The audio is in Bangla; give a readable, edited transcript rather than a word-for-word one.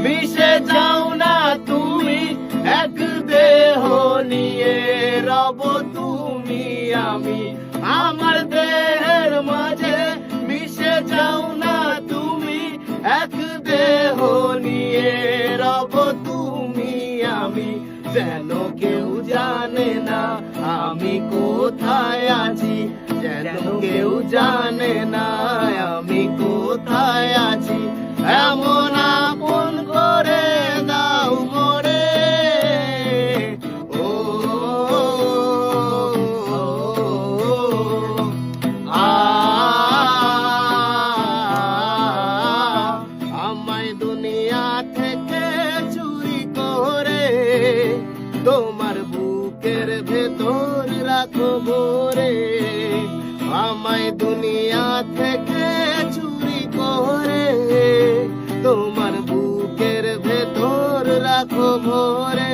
মিশে যাও না তুমি এক দেহ নিয়ে, রব তুমি আমি আমার দেহের মাঝে। মিশে যাও না তুমি এক দেহ নিয়ে, রব তুমি আমি। যেন কেউ জানে না আমি কোথায় আছি, যেন কেউ জানে না আমি কোথায় আছি। এমন আপন করে দাও মোরে, ও আমায় দুনিয়া থেকে চুরি করে তোমার বুকের ভেতর রাখো ভরে। আমায় দুনিয়া থেকে চুরি করে তোমার বুকের ভেতর রাখো ভরে।